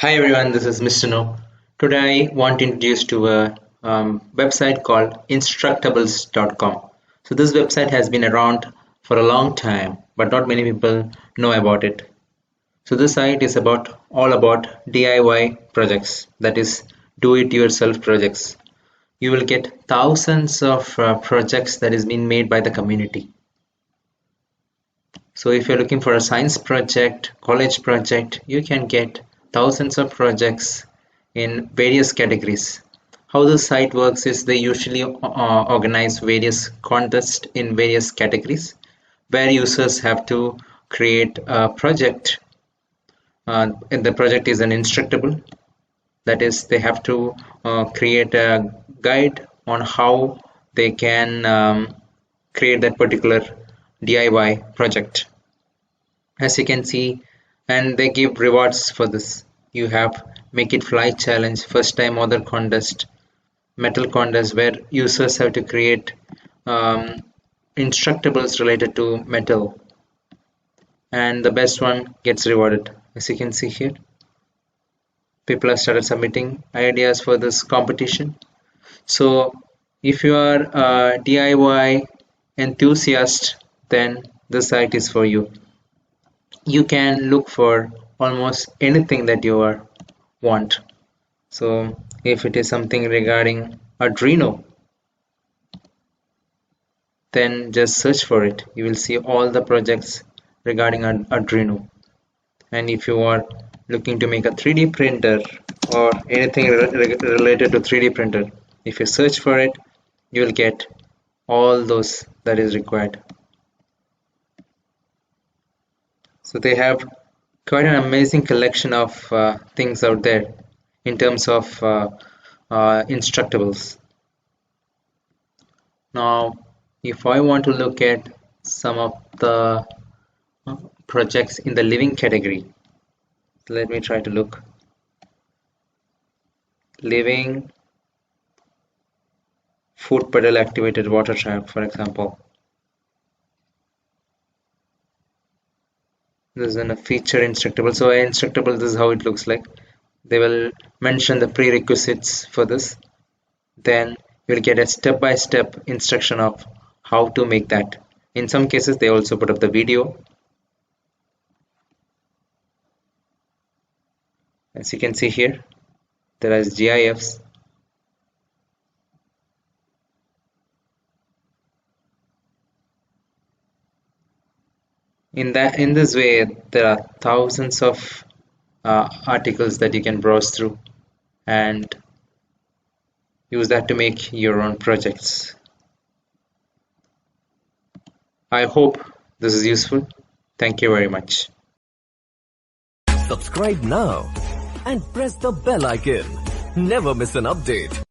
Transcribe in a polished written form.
Hi everyone, this is Mr. No. Today I want to introduce to a website called Instructables.com. So this website has been around for a long time, but not many people know about it. So this site is all about DIY projects, that is, do-it-yourself projects. You will get thousands of projects that is being made by the community. So if you're looking for a science project, college project, you can get thousands of projects in various categories. How the site works is they usually organize various contests in various categories where users have to create a project. And the project is an instructable. That is, they have to create a guide on how they can create that particular DIY project. As you can see, and they give rewards for this. You have make it fly challenge, first time author contest, metal contest, where users have to create um, instructables related to metal, and the best one gets rewarded. As you can see here, people have started submitting ideas for this competition. So if you are a DIY enthusiast, then the site is for you. You can look for almost anything that you want. So if it is something regarding Arduino, then just search for it. You will see all the projects regarding Arduino. And if you are looking to make a 3D printer or anything related to 3D printer, if you search for it, you will get all those that is required. So they have quite an amazing collection of things out there in terms of instructables. Now, if I want to look at some of the projects in the living category, let me try to look. Living foot pedal activated water trap, for example. This is a feature instructable. So instructable, this is how it looks like. They will mention the prerequisites for this. Then you'll get a step-by-step instruction of how to make that. In some cases, they also put up the video. As you can see here, there is GIFs. In this way, there are thousands of articles that you can browse through and use that to make your own projects. I hope this is useful. Thank you very much. Subscribe now and press the bell icon. Never miss an update.